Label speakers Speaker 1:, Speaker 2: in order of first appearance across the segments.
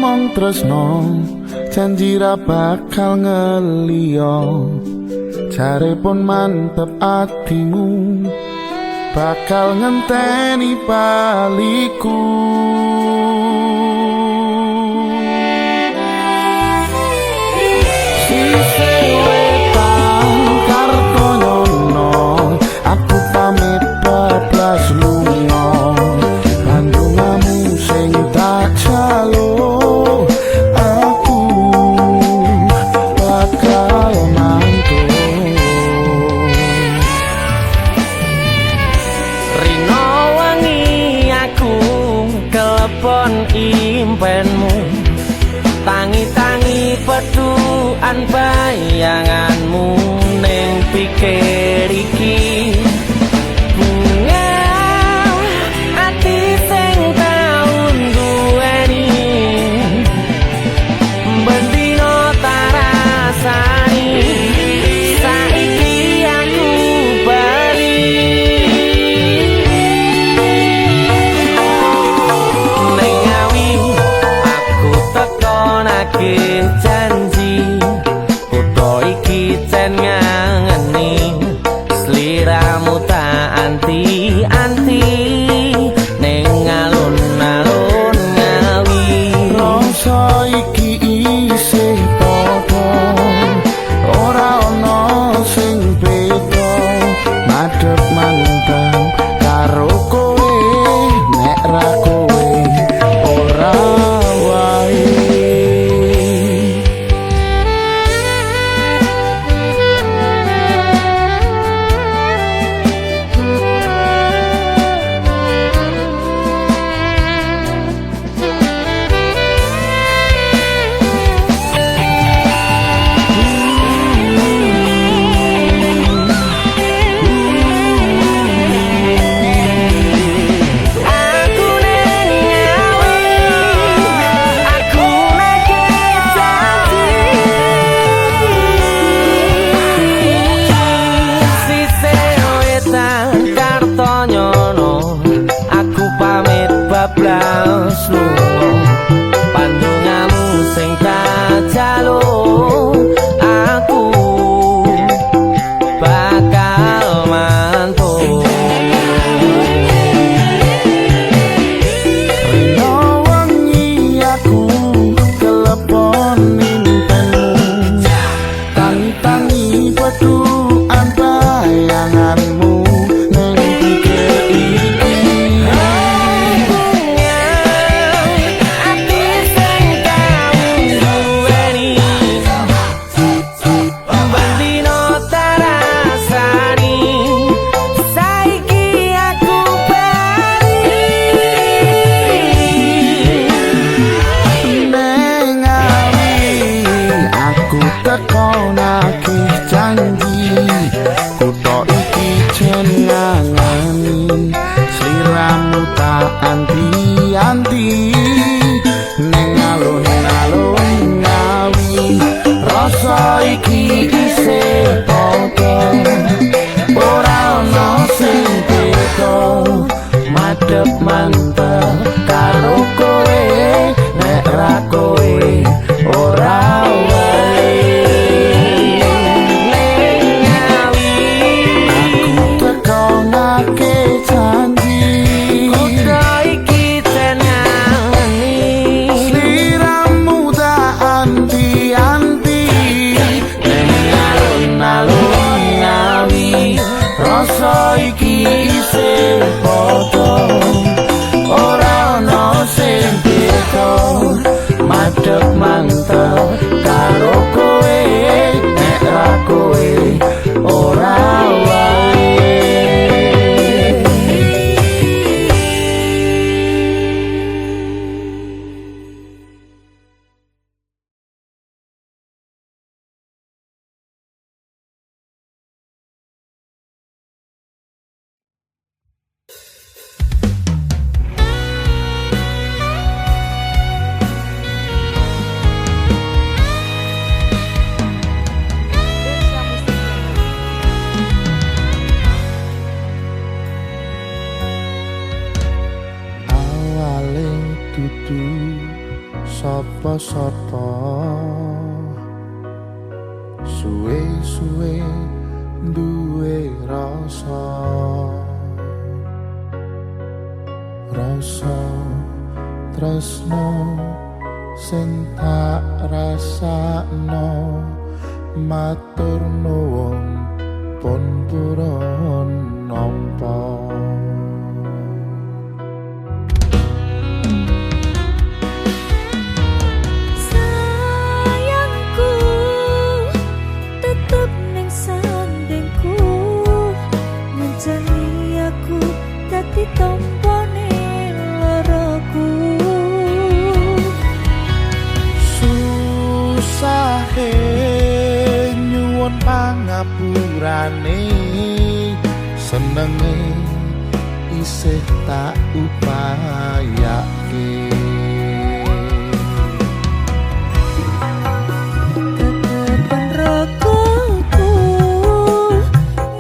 Speaker 1: ngomong tresno janji ra bakal ngeliyo jarepun mantep atimu bakal ngenteni baliku sise wetan karto nyono aku pamit bablas lunga kandungamu sing tak jalo aku bakal mantul
Speaker 2: rino wangi aku kelepon impenmu tangi-tangi peduan bayanganmu ning pikir iki bunga ati sing tau duweni bendino tarasani saiki aku bali ning ngawi aku tekonake janji kutho iki jan ngangeni sliramu tak anti-anti ning alun-alun ngawi
Speaker 1: rasa iki isih padha ora ana sing beda madhep manteng karo kowe nek ra kowe ora wae
Speaker 2: aku ning ngawi aku neke janji sise wetan karto nyono aku pamit bablas lunga pandungamu sing tak jaluk aku bakal mantul
Speaker 1: rino wengi aku kelepon impenmu tangi-tangi peduan bayanganmu ning pikir iki
Speaker 2: ati sing tau duweni bendino tarasani saiki aku bali
Speaker 1: ning ngawi aku tekonake janji kutho iki jen ngangeni sliramu tak anti-anti ning alun-alun ngawi rasa iki isih padha ora ana sing beda madhep mantep karo kowe nek ra kowe ora wae aku tekonake janji
Speaker 2: kutho iki jan ngangeni
Speaker 1: sliramu tak anti-anti ning alun-alun ngawi rasa iki isih padha ora ana sing beda madhep mantep karo kowe nek ra kowe ora wae sapa-sapa suwe-suwe duwe rasa tresno sing tak rasakno matur nuwun pun purun nampa.
Speaker 3: Tombone loroku
Speaker 1: susahe nyuwun pangapurane senenge isih tak upayake
Speaker 3: ketepen rogoku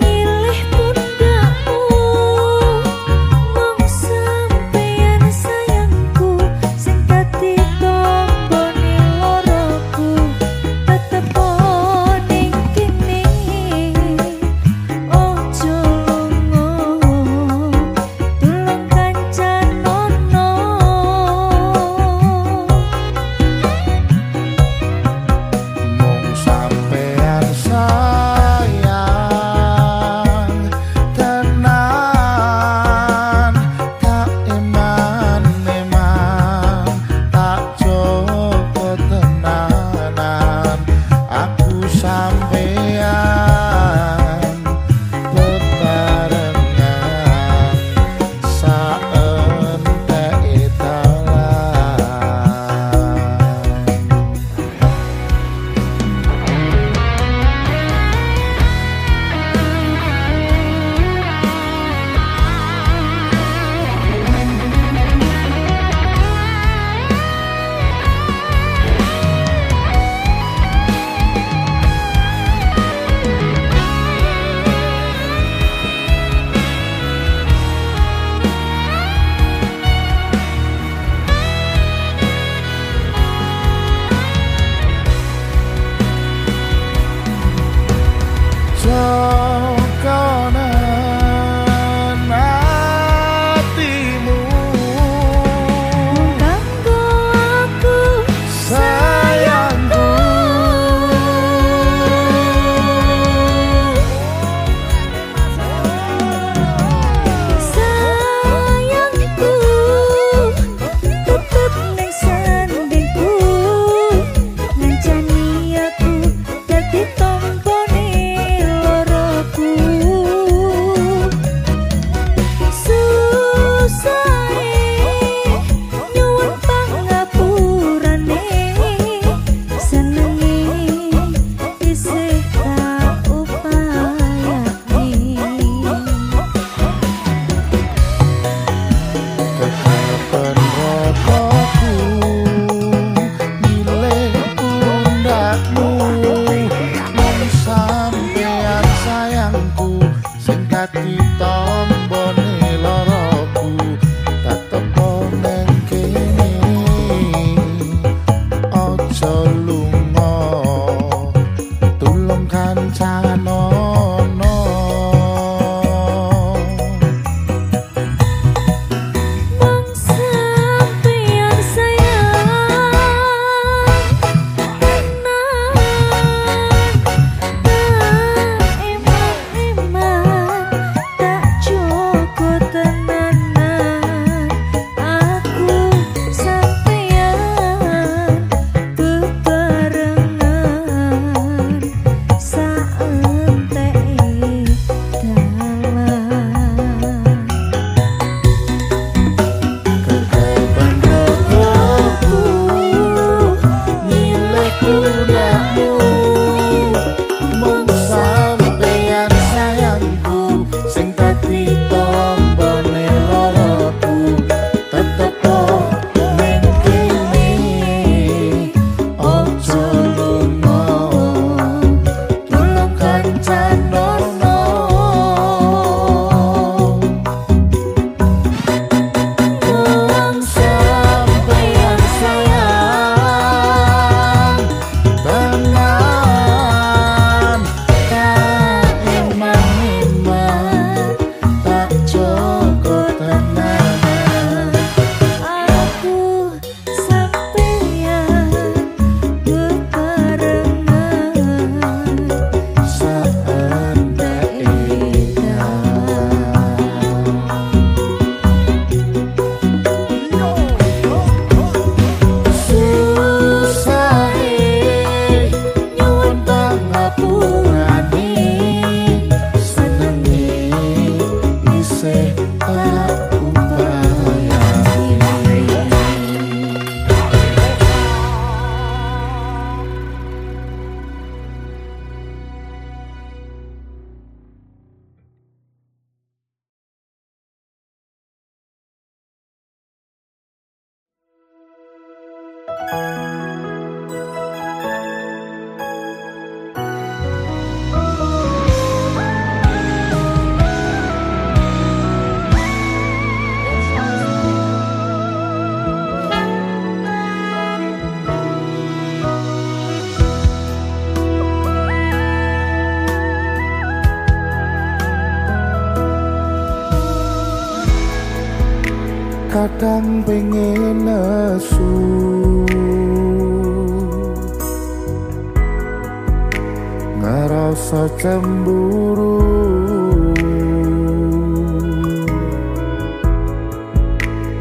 Speaker 3: milih pundakmu mong sampeyan sayangku sing dadi tombone loroku tetepo ning kene ojo lunga tulung kancanono
Speaker 1: kadang pengen nesu ngerasa cemburu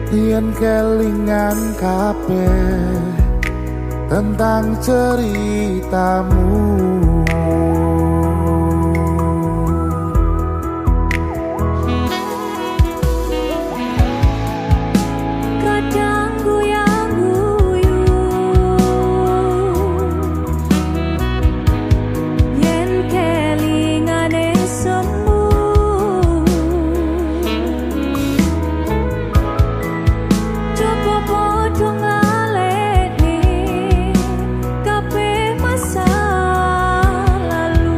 Speaker 1: yen kelingan kabeh tentang ceritamu.
Speaker 3: Kadang guyang-guyu yen kelingane semu coba padha ngaleni kabeh masa lalu.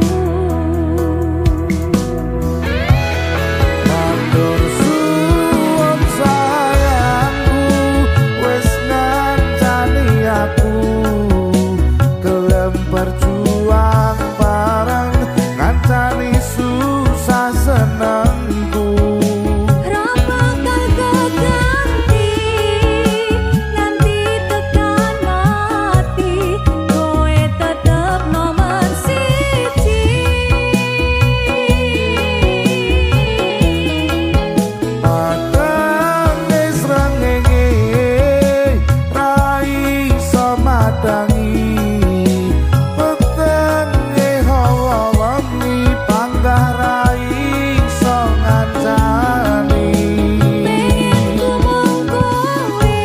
Speaker 1: Matur suwun sayangku wis ngancani aku gelem berjuang bareng ngancani susah senengku.
Speaker 3: Ra bakal keganti nganti tekan mati kowe tetep nomor siji.
Speaker 1: Padane srengenge ra iso madangi petenge hawa wengi panggah ra iso ngancani.
Speaker 3: Pengen ngomong kowe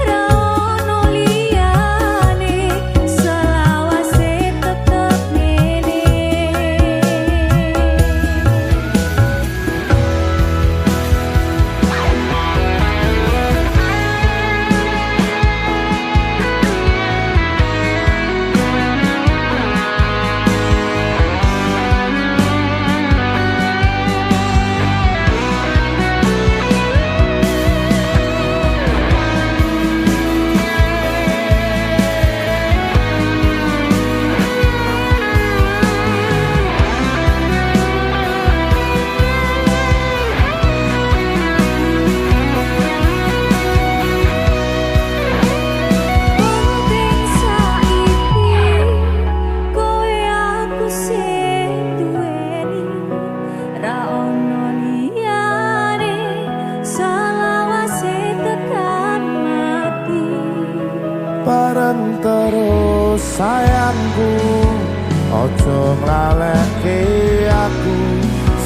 Speaker 3: ra ono liyane selawase tetep ngene. Penting saiki kowe aku sing duweni ra ono liyane selawase tekan mati.
Speaker 1: Bareng terus sayangku ojo nglaleke aku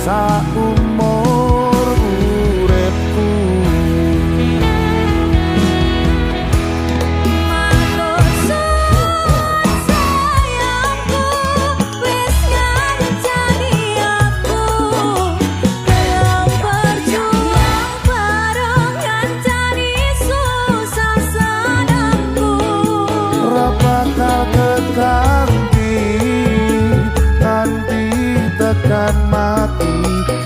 Speaker 1: saumur uripku.
Speaker 3: Matur suwun sayangku wis ngancani aku gelem berjuang bareng ngancani susah senengku.
Speaker 1: Ora bakal keganti nganti tekan mati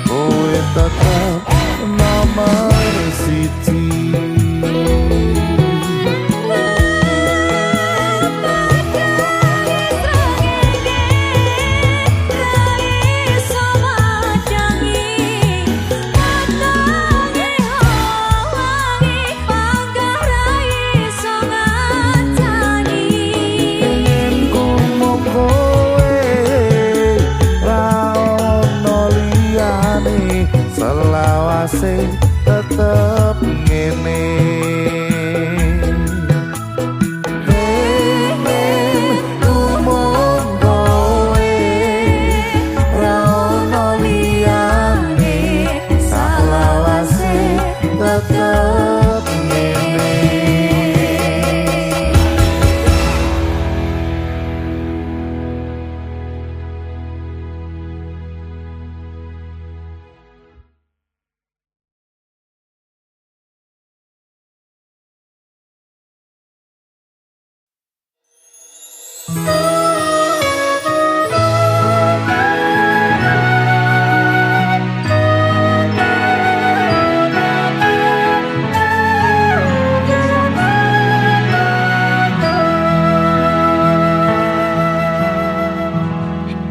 Speaker 1: kowe tetep nomor siji. Pengen ngomong kowe ra ono liyane selawase tetep ngene. Pengen ngomong kowe ra ono liyane selawase tetep ngene.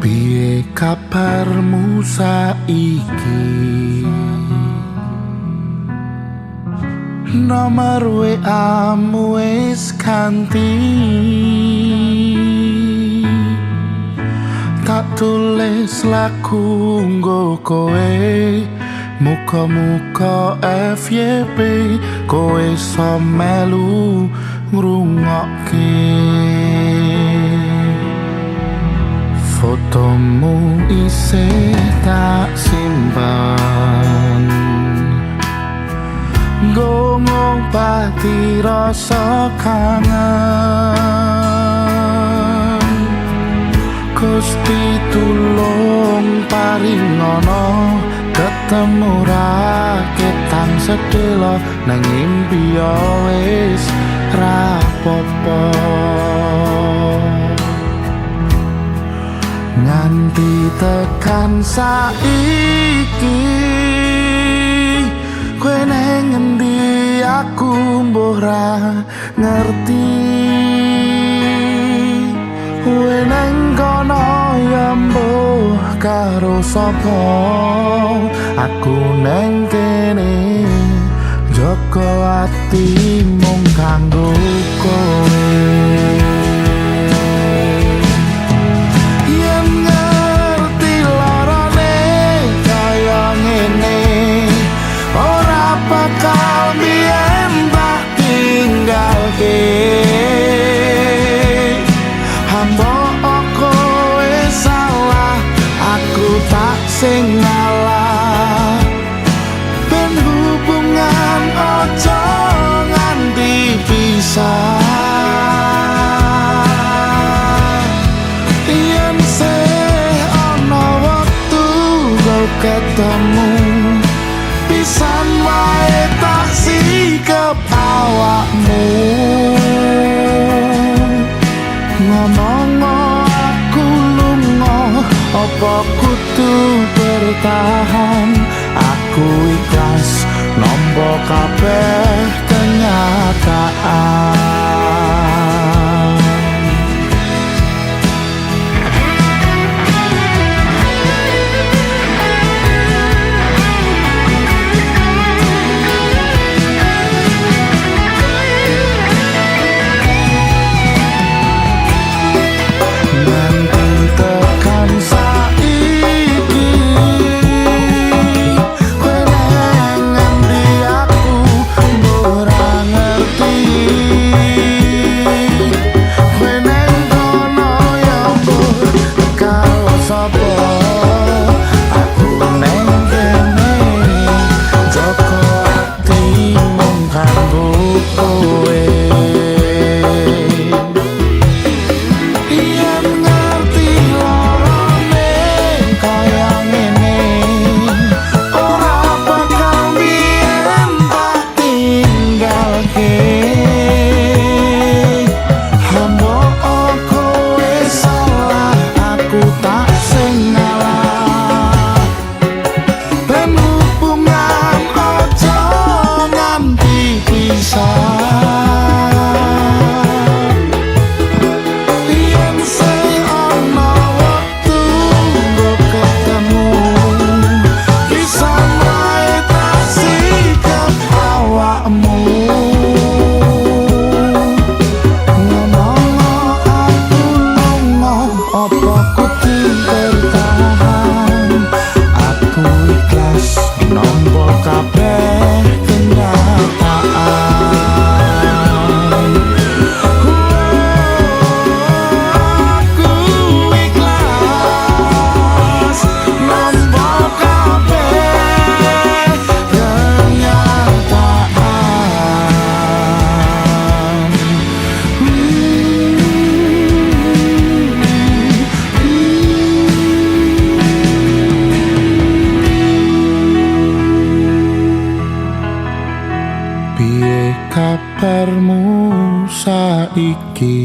Speaker 1: Piye kabarmu saiki? Nomor WA-mu wis ganti, tak tulis lagu nggo kowe. Muga-muga FYP kowe iso melu ngrungokke. Fotomu isih tak simpan, nggo ngobati rasa kangen. Gusti tulung paringono ketemu raketan sedelo nang ngimpi wis rapopo. Nganti tekan saiki kowe nang endi aku mbuh ra ngerti. Kowe nang kono ya mbuh karo sapa, aku nang kene jaga ati mung kanggo kowe. Yen ngerti larane kaya ngene, ora bakal mien tak tinggalke. Mbok kowe salah, aku tak sing ngalah. Ben hubungan ojo nganti pisah. Yen sih ana wektu kau ketemu, pisan wae tak sikep awakmu. Ngomong aku lunga, apa kudu bertahan? Aku ikhlas nampa kabeh kenyataan. kabarmu saiki?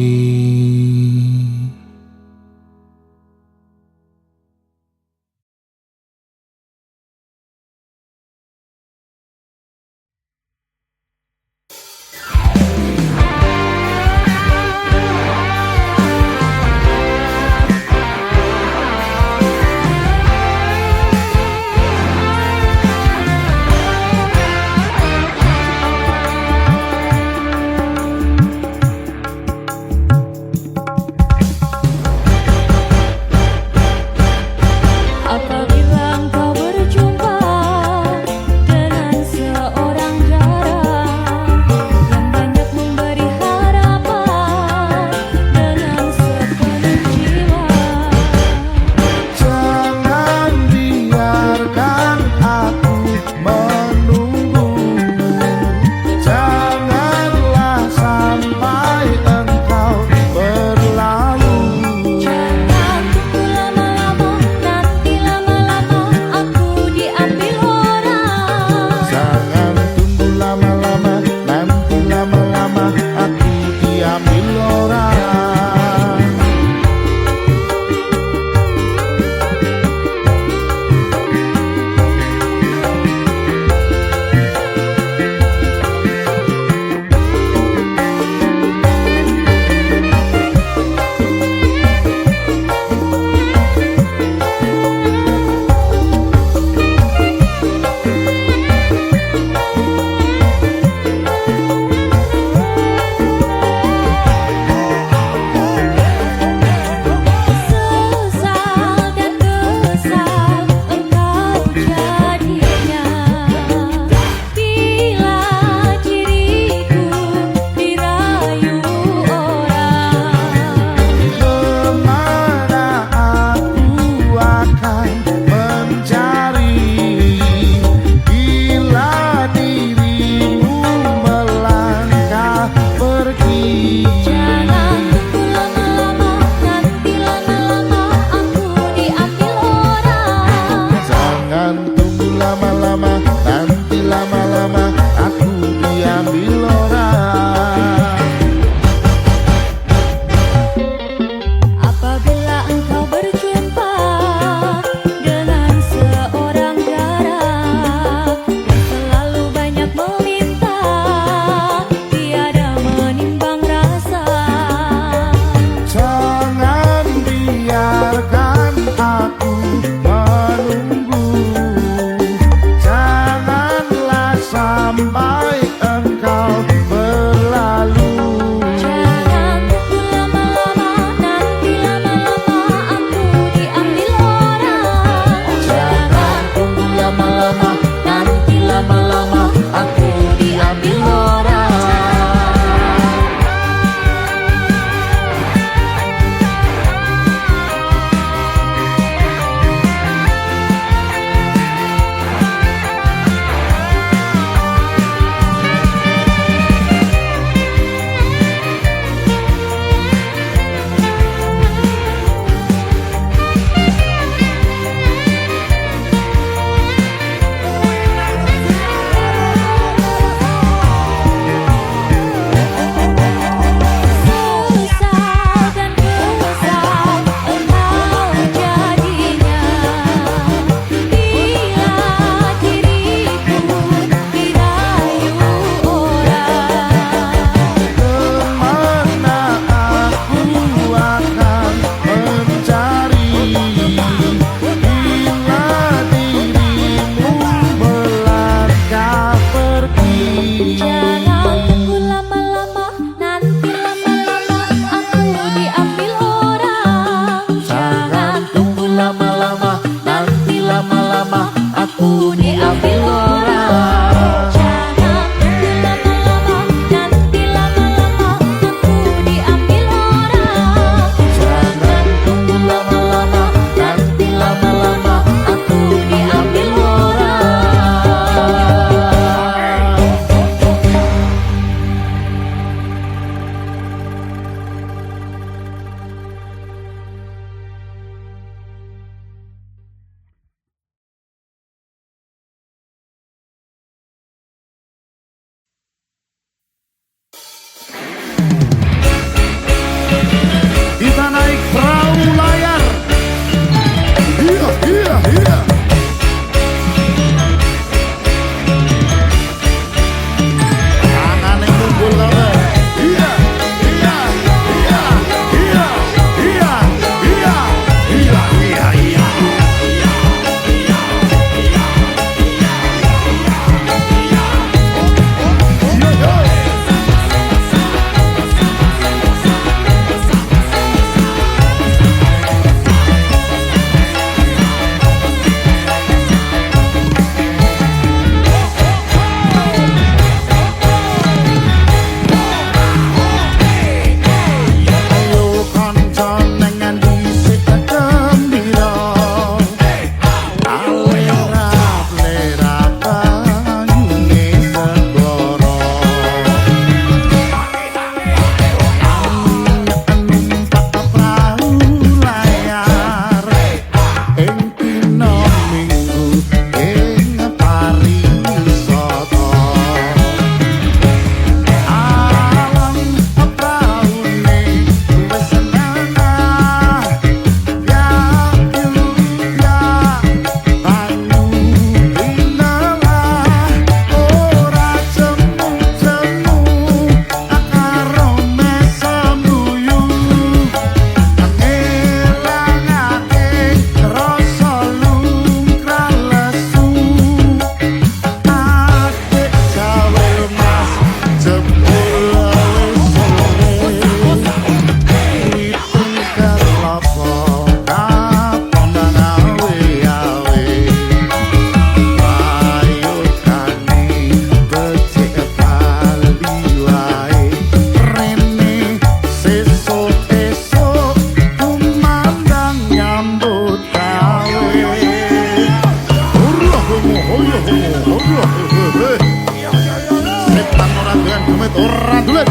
Speaker 1: duit ora duit.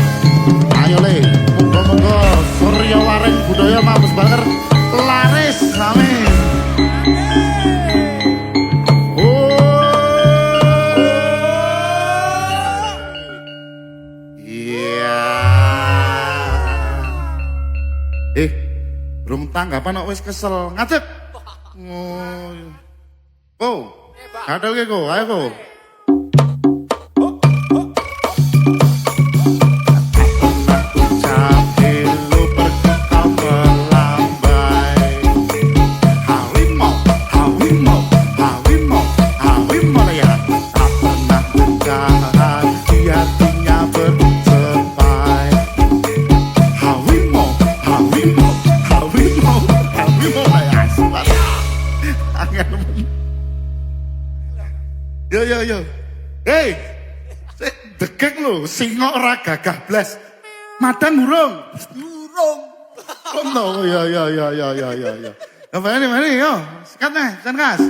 Speaker 1: Ayo le, monggo-monggo Surya Waring budaya Mabes Banger laris amin. Rum tanggapan kok wis kesel ngadeg. Oh. Kadal ke ko, ayo ko. Yo. Hei. Dekek lho, singo ora gagah blas. Madang urung. Oh no, ya. Mana yo. Sikat nih, Sankas.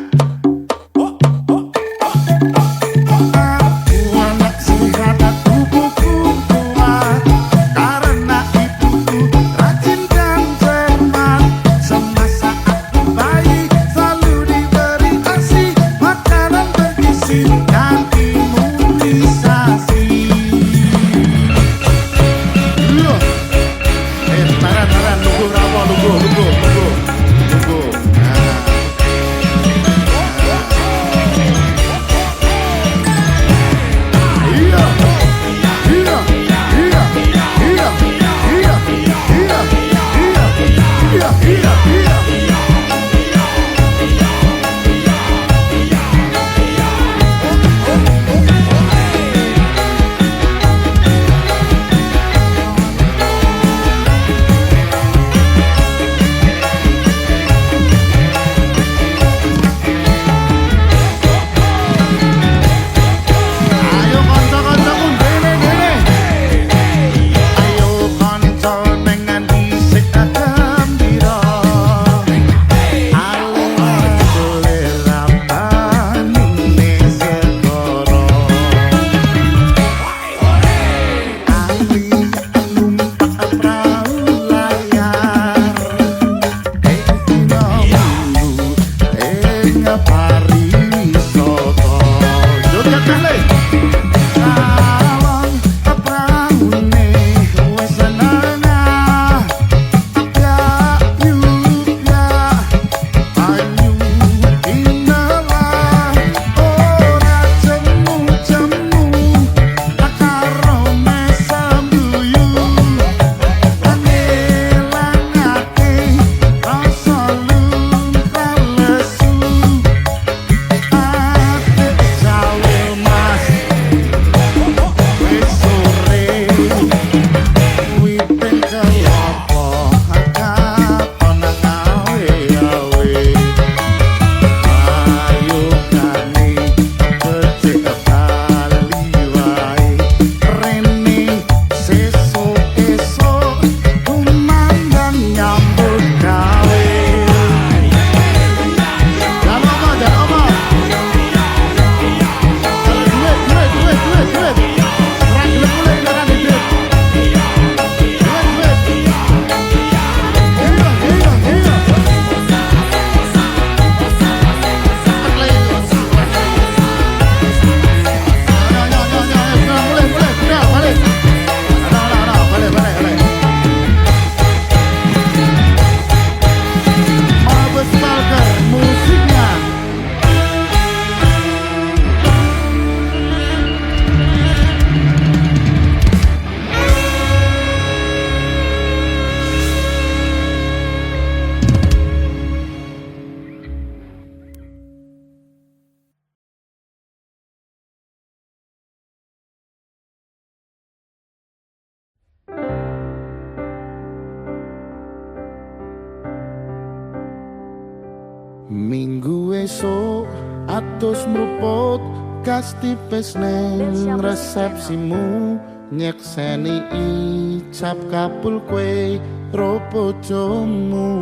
Speaker 1: Minggu esok atus mruput gas tipis neng resepsimu nyekseni icap kapul kue robojomu.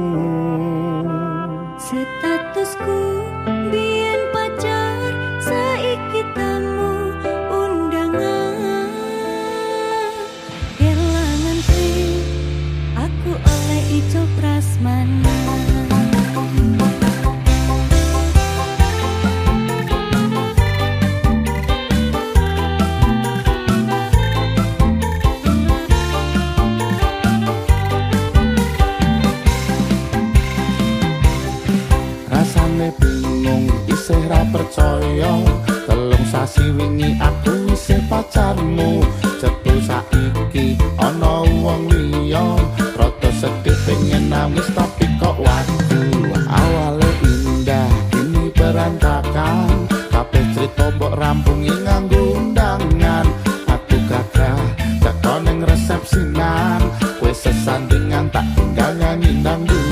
Speaker 3: Statusku biyen pacar saiki tamu undangan.
Speaker 1: percaya telung sasi wingi aku isih pacarmu cetul saiki ana wong liya rada sedih pengen nangis tapi kok waduh awale indah kini berantakan kabeh crita mbok rampungi nganggo undangan aku gagah teko ning resepsinan kowe sesandingan tak tinggal nyanyi dangdutan.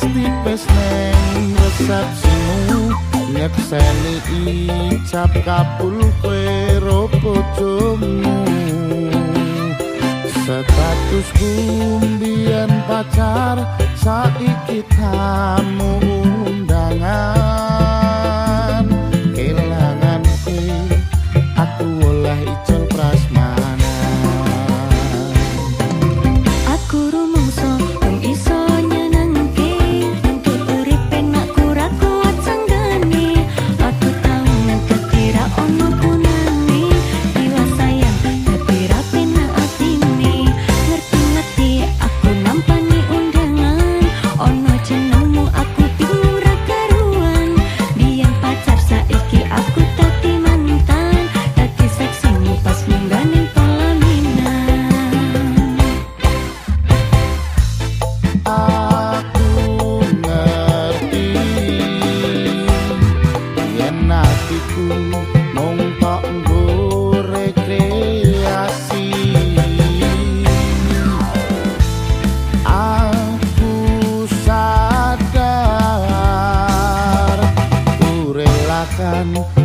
Speaker 1: Tipis neng resepsimu nyekseni ijab kabul kowe ro bojomu statusku mbiyen pacar saiki tamu undangan kelangan aku oleh ijol prasmanan
Speaker 3: Aku rumangsa wong iso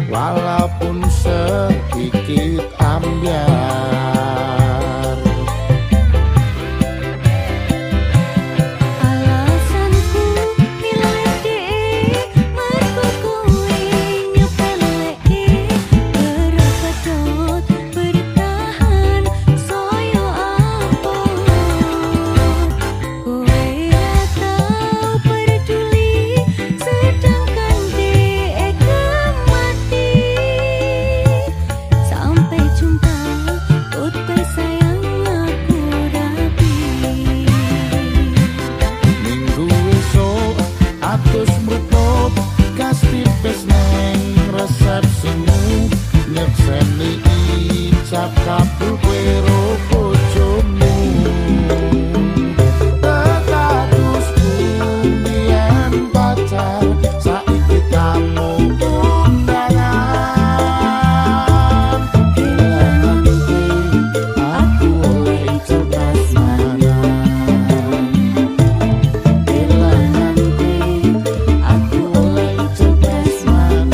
Speaker 1: walaupun sedikit ambiar
Speaker 3: alasanku milih dhek mergo kowe nyepeleke berkadot bertahan saya apa kowe ra tau peduli sedangkan dhek mati sampai jumpa utai sayang aku rapi
Speaker 1: minggu esok atus mruput gas tipis neng resepsimu nyekseni ijab kabul kowe ro bojomu statusku mbiyen pacar saiki tamu undangan kelangan aku oleh ijol prasmanan kelangan aku oleh ijol prasmanan.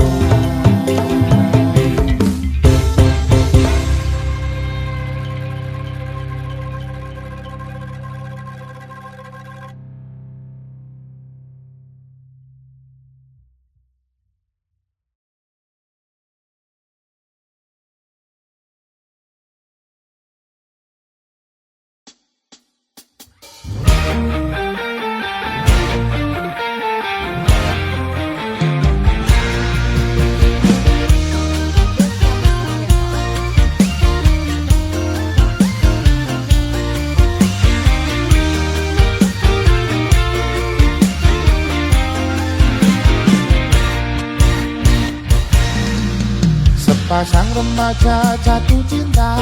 Speaker 1: Sepasang remaja jatuh cinta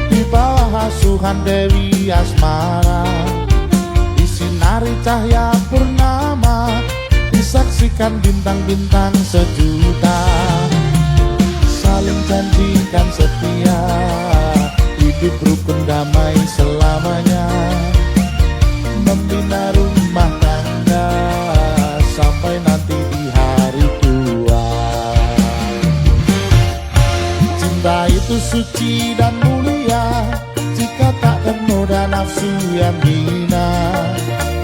Speaker 1: di bawah asuhan Dewi Asmara, disinari cahaya purnama, disaksikan bintang-bintang sejuta, saling janjikan setia, hidup rukun damai selamanya, membina rumah tangga sampai nanti di hari tua. Cinta itu suci dan mulia jika tak ternoda nafsu nafsu yang hina.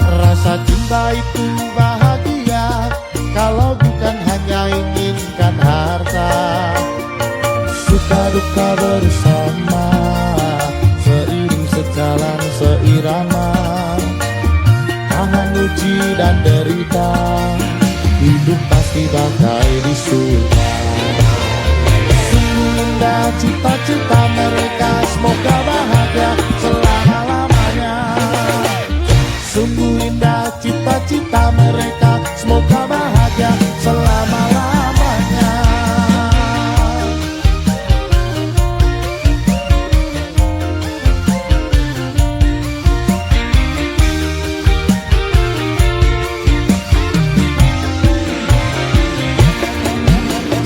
Speaker 1: Rasa cinta itu bahagia kalau bukan hanya inginkan harta. Suka duka bersama, seiring sejalan seirama. Tahan uji dan derita, hidup pasti bagai di surga. Sungguh indah cita-cita mereka, semoga bahagia selama-lamanya. Sungguh indah cita-cita mereka, semoga bahagia selama-lamanya.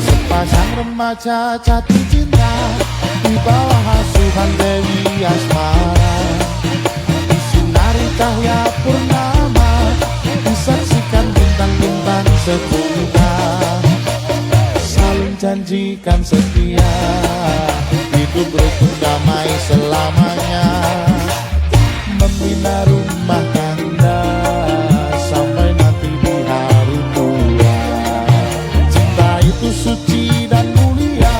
Speaker 1: Sepasang remaja jatuh cinta di bawah asuhan Dewi Asmara. Disinari cahaya purnama, disaksikan bintang-bintang sejuta. Saling janjikan setia, hidup rukun damai selamanya. Membina rumah tangga sampai nanti di hari tua. Cinta itu suci dan mulia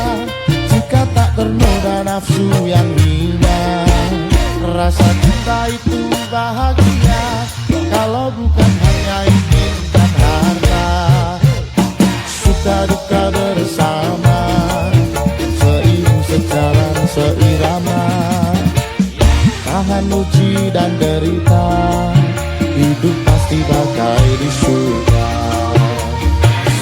Speaker 1: jika tak ternoda nafsu yang hina. Rasa cinta itu bahagia kalau bukan hanya inginkan harta. Suka duka bersama, seiring sejalan seirama. Tahan uji dan derita, hidup pasti bagai di surga.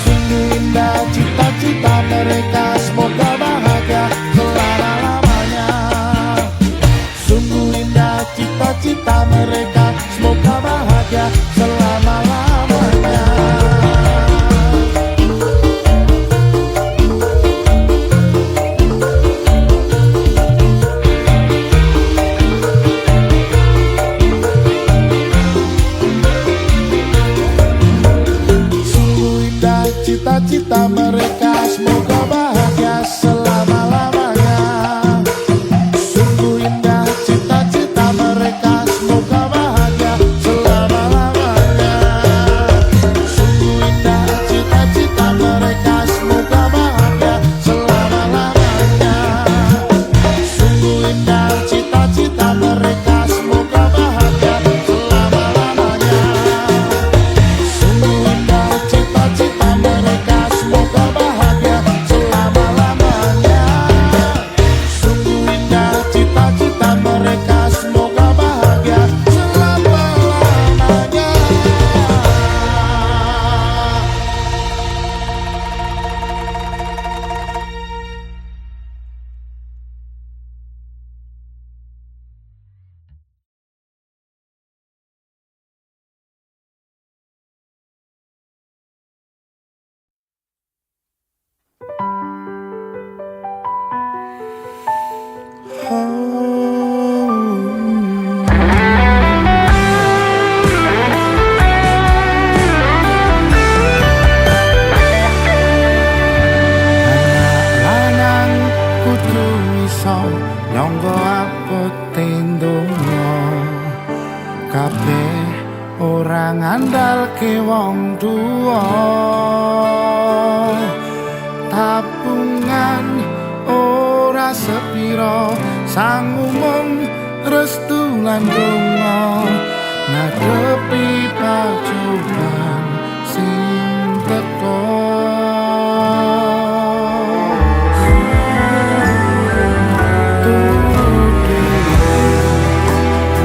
Speaker 1: Sungguh indah cita-cita mereka, semoga bahagia selama-lamanya. Sungguh indah cita-cita mereka, semoga bahagia selama-lamanya. Sungguh indah cita-cita mereka, semoga bahagia selama-lamanya. Sungguh indah cita-cita mereka, semoga bahagia selama-lamanya. Sungguh indah cita-cita mereka, semoga bahagia selama-lamanya. Sungguh indah cita-cita mereka, semoga bahagia selama-lamanya. Sungguh indah cita-cita mereka, semoga bahagia selama-lamanya. Sungguh indah cita-cita mereka, semoga bahagia selama-lamanya. Lanang kudu iso nyangga apote ndonga. Kabeh ora ngandalke wong tuwa. Tabungan ora sepiro, sang umum restu lan donga. Ngadepi pacobaan sing teko.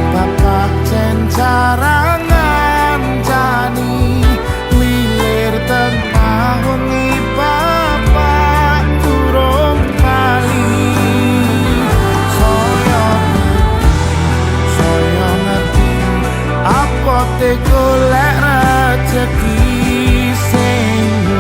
Speaker 1: Bapak cencara ngancani lilir tentang wengi bapak durung bali. Saya ngerti apote golek rezeki sing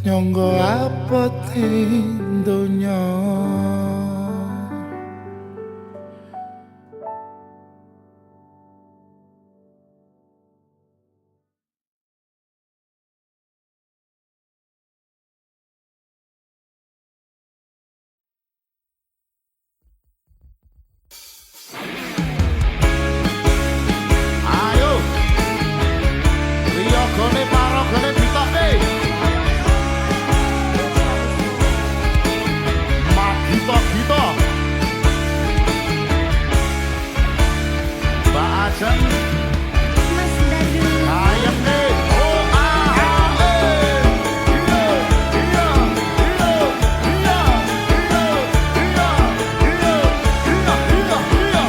Speaker 1: nyangga apete donya. Ayo, Rio gone paro gone ditokne. Magito-gito. Mbak Ajeng
Speaker 3: Mas Dadu
Speaker 1: ayem nih. Oh ah ah eh. Iya iya iya iya iya iya iya iya iya.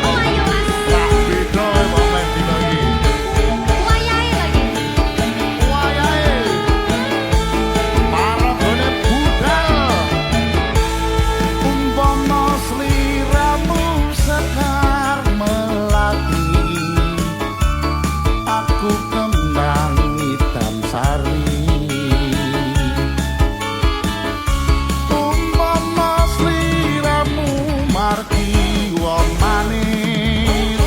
Speaker 3: Oh ayo mas
Speaker 1: Tak beda momen dino iki.
Speaker 3: Wayahe lagi
Speaker 1: Wayahe para gone budal. Umpama sliramu sekar melati, aku kembang hitam sari. Umpama sliramu margi wong manis,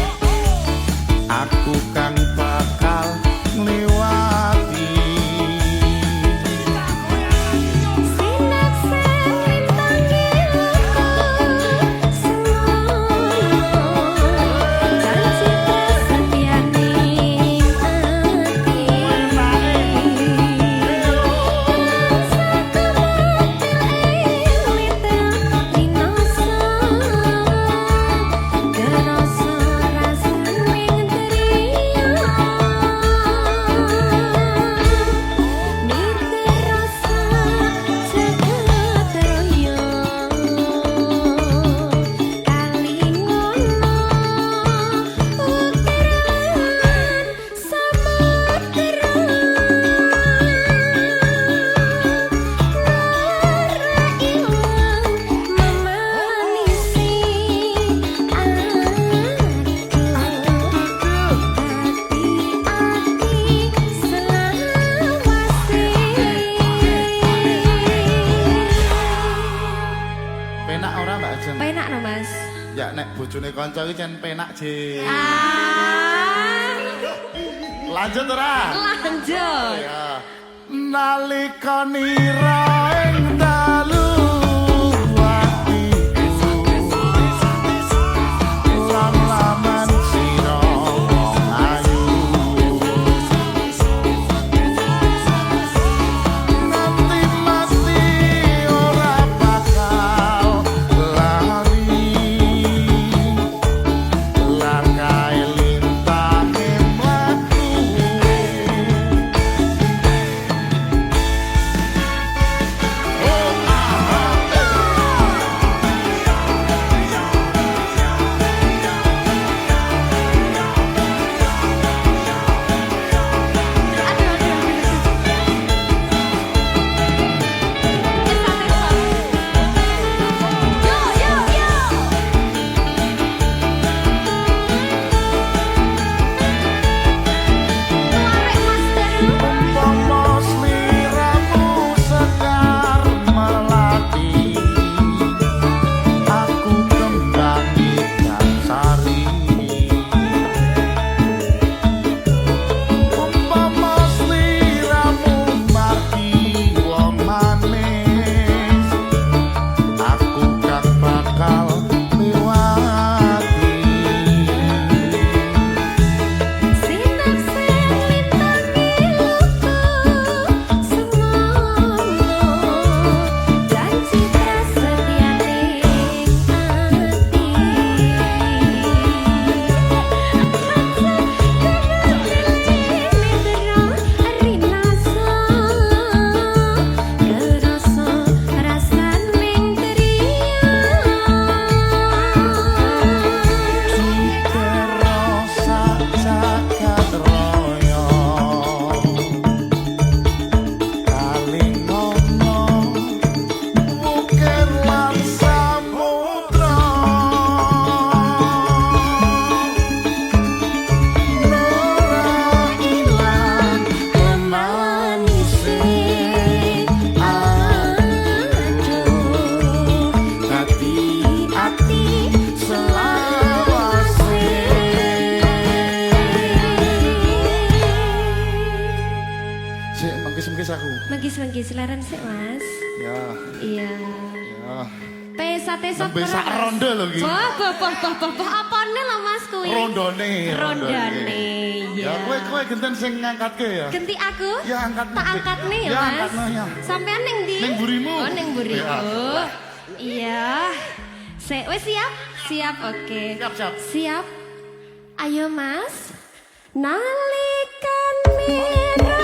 Speaker 1: aku kan bakal ngliwati.
Speaker 3: Sinak selintangi luka semono janji kesetiane ati
Speaker 1: Penak ora Mbak Ajeng?
Speaker 3: Penak no mas
Speaker 1: Ya nek bojone kanca iki jan penak je. Lanjut ora?
Speaker 3: lanjut
Speaker 1: Ya. Nalika nira ing dalu atiku, lam-laman sira wong ayu. Nganti mati ora bakal lari, langkae lintahe mlaku. Oh aku.
Speaker 3: Megis leren sik, Mas.
Speaker 1: Ya.
Speaker 3: Iya.
Speaker 1: Ya.
Speaker 3: Sate sop.
Speaker 1: Nembe sak ronde lho iki.
Speaker 3: Apane lho Mas kuwi?
Speaker 1: Rondone.
Speaker 3: Rondane.
Speaker 1: Ya kowe genten sing ngangkatke ya.
Speaker 3: Genti aku?
Speaker 1: Ya angkat.
Speaker 3: Tak angkat nih ya,
Speaker 1: Ya
Speaker 3: Mas.
Speaker 1: angkat ya.
Speaker 3: Sampean ning ndi?
Speaker 1: Ning burimu.
Speaker 3: Oh, ning buriku.
Speaker 1: Ya.
Speaker 3: Iya. Wes siap? Siap, oke.
Speaker 1: Siap.
Speaker 3: Siap. Ayo, Mas. Nalikan mira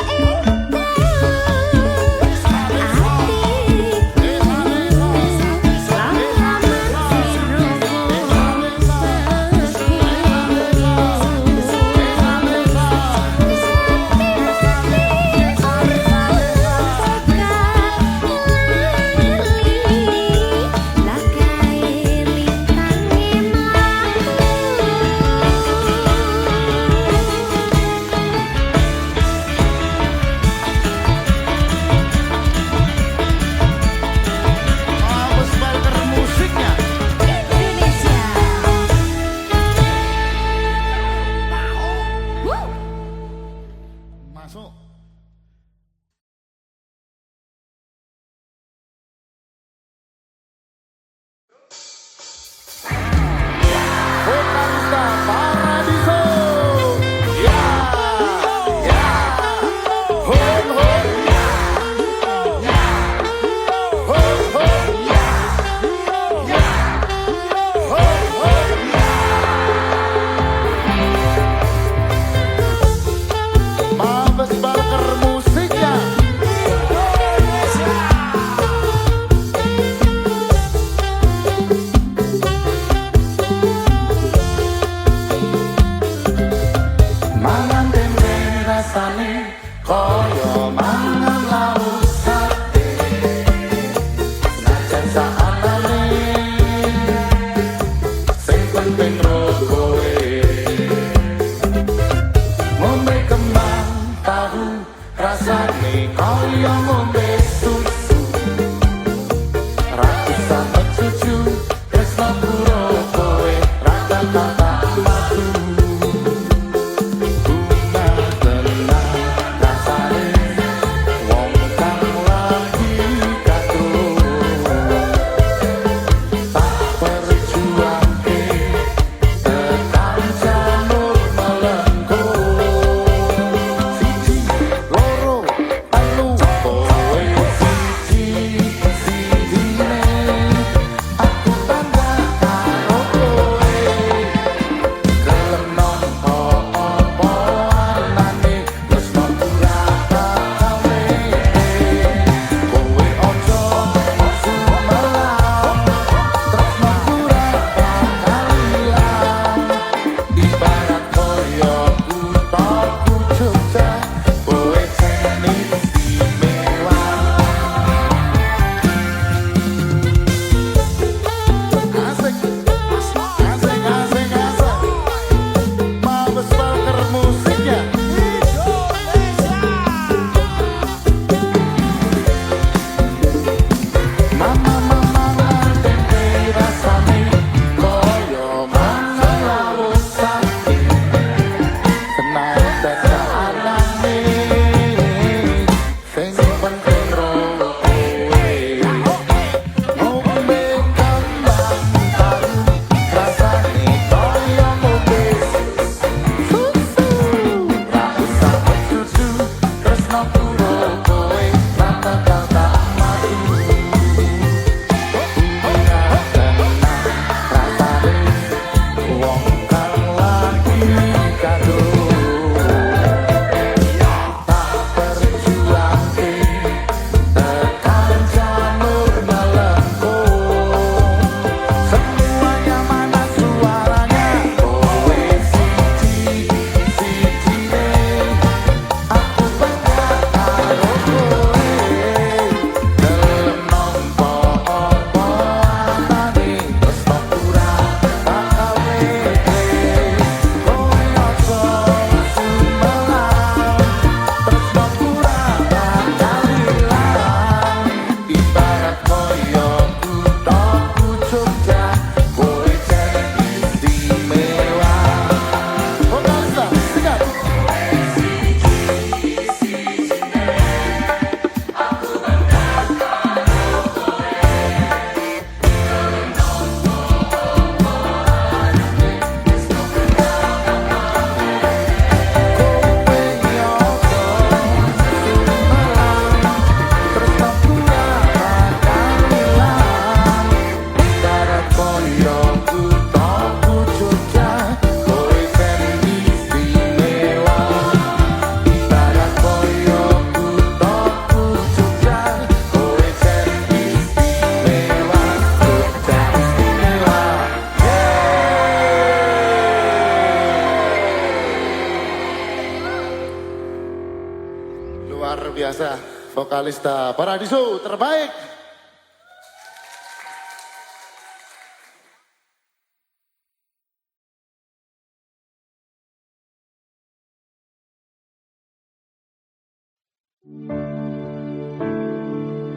Speaker 1: biasa, vokalista Paradiso terbaik.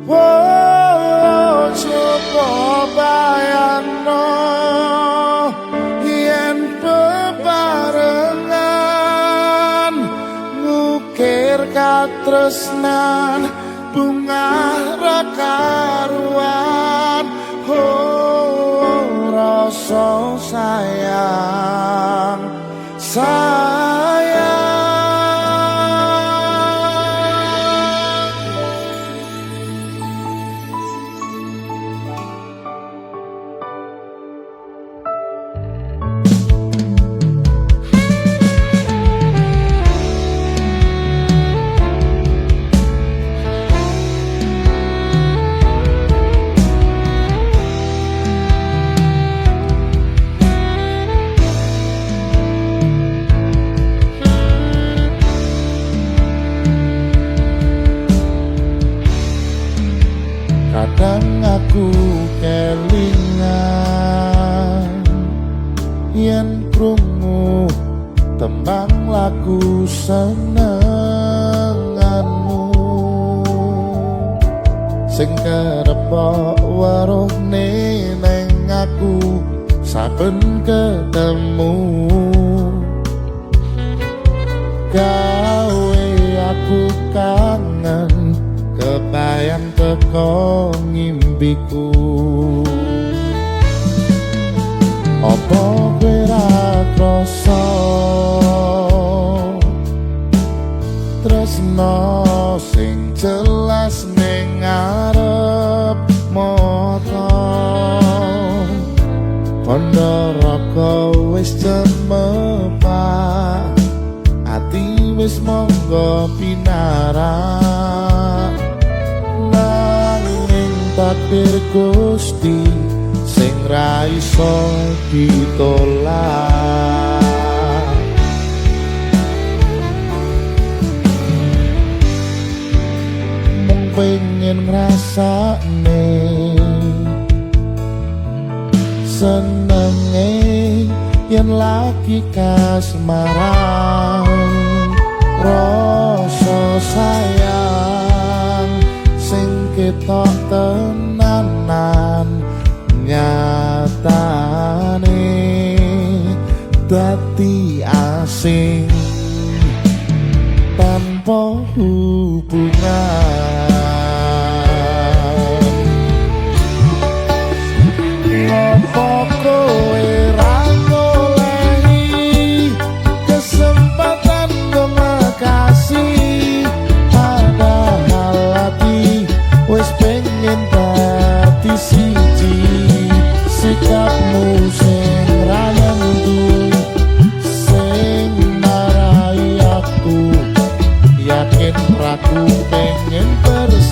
Speaker 4: Oh, coba bayangno yen bebarengan ngukir katresnan bunga rakaruan. Oh, rasa sayang sayang. Kadang aku kelingan yen krungu tembang lagu senenganmu sing kerepok weruhne ning aku saben ketemu. Gawe aku kangen kebayang teko ngimpiku. Apa kowe ra krasa tresno sing jelas ning ngarep mata. Pandharaka wis cemepak, ati wis monggo pinarak. Takdir Gusti sing ra iso ditolak. Mung pengen ngrasakne senenge yen lagi kasmaran. Rasa sayang sing ketok tenanan nyatane dadi asing tanpa hubungan. Ngopo kowe ra ngolehi kesempatan makasih, padahal hati wis pengen dadi siji. Sikapmu sing ra nentu sing marai aku, yakin ragu pengen bersama.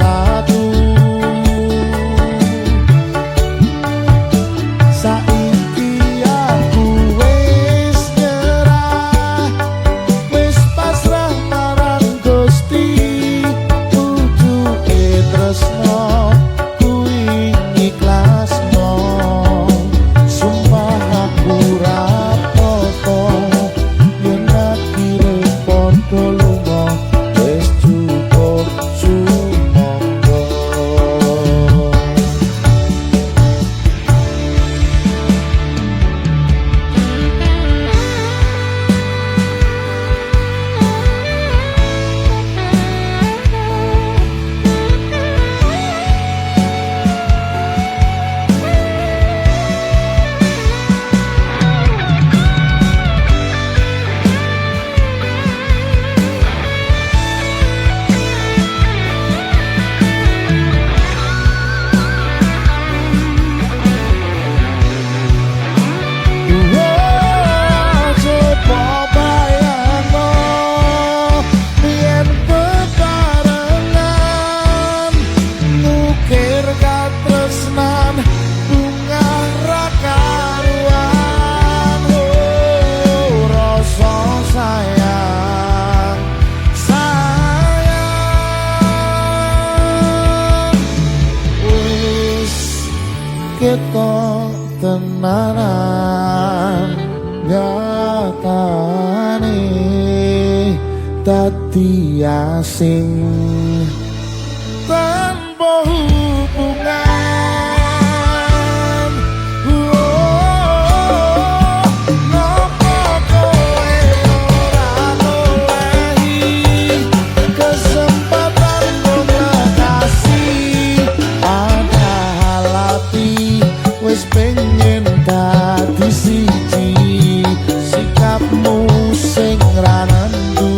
Speaker 4: tenanan nyatane dadi asing tanpa hubungan. Ngapa kowe ora ngolehi kesempatan komunikasi, padahal hati wis pengen dadi siji. Sikapmu sing ra nendu,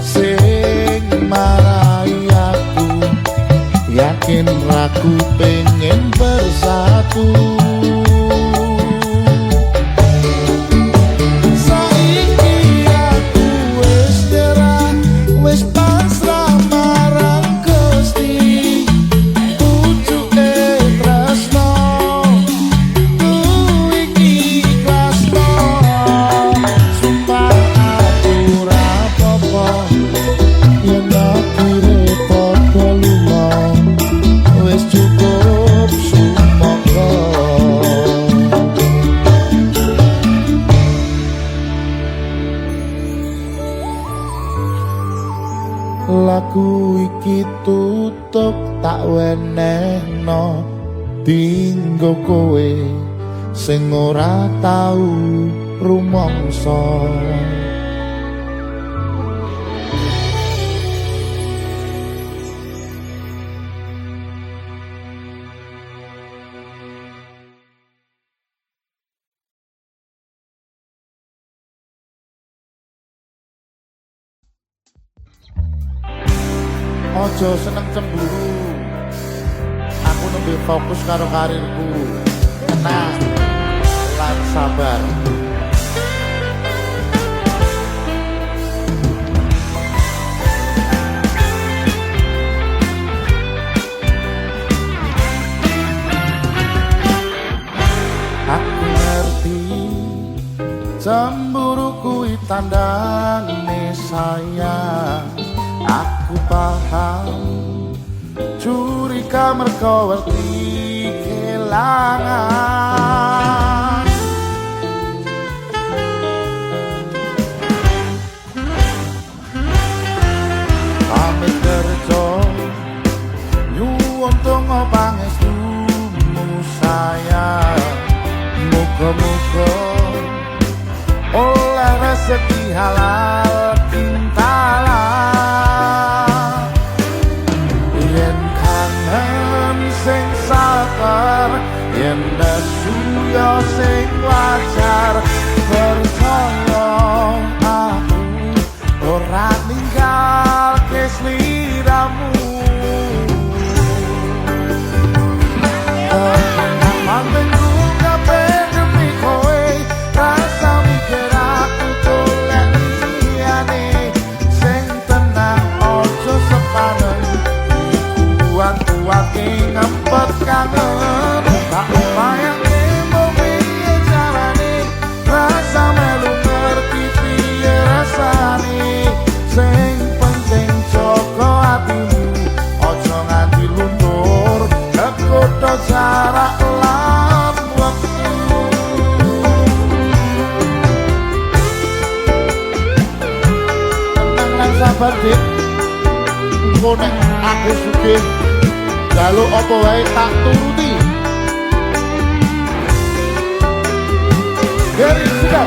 Speaker 4: sing marai aku, yakin ragu pengen bersatu. Saiki aku wis terang, wis pasrah marang Gusti. Pucuke tresno ku iki ikhlasno, sumpah aku ora apa-apa yen akhire padha lunga. Wis cukup sumangga. Lagu iki tutup tak wenehno dinggo kowe sing ora tau rumangsa. Ojo seneng cemburu, aku nembe fokus karo karirku. Tenang lan sabar. Aku ngerti cemburu kuwi tandane sayang. Aku paham curiga mergo wedi kelangan. Pamit kerja nyuwun donga pangestumu sayang. Muga-muga oleh rezeki halal tintalan. Sing sabar yen suya sing wajar, percaya aku ora ninggal kesliramu. Mantenku kabeh demi kowe, rasa mikir aku golek liyane. Sing tenang ojo sepanen, kuat-kuat ngempet kangen. Tak bayang mau piye carane, rasa melu ngerti piye rasane. Sing penting jaga atimu, ojo nganti luntur kekoto jarak lan wektu. Tenang lan sabar dik, engko nek aku sugih jaluk apa wae tak turuti. Geri sudah.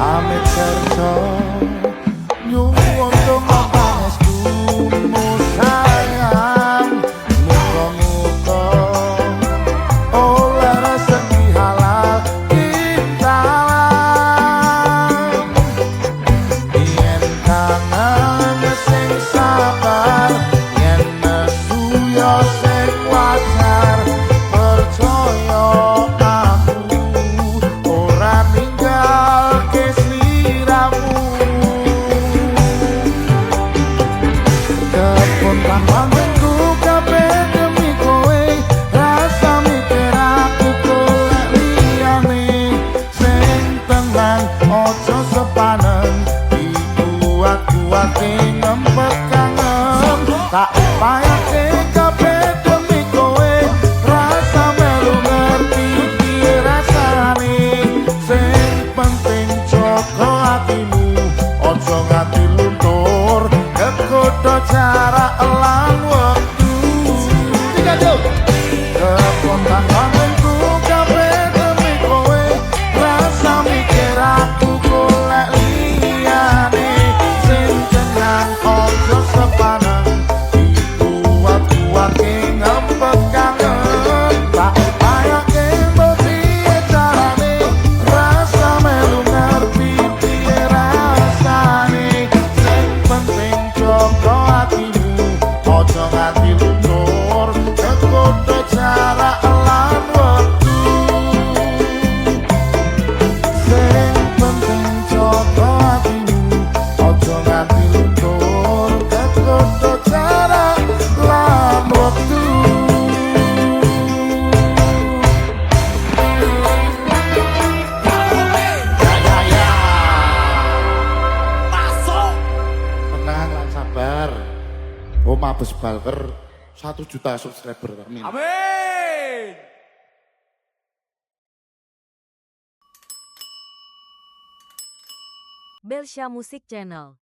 Speaker 4: Amit kerja nyuwun donga pangestumu sayang. Muga-muga Mas Balker 1 juta subscriber. Amin.
Speaker 2: Amin.
Speaker 5: Belsha Music Channel.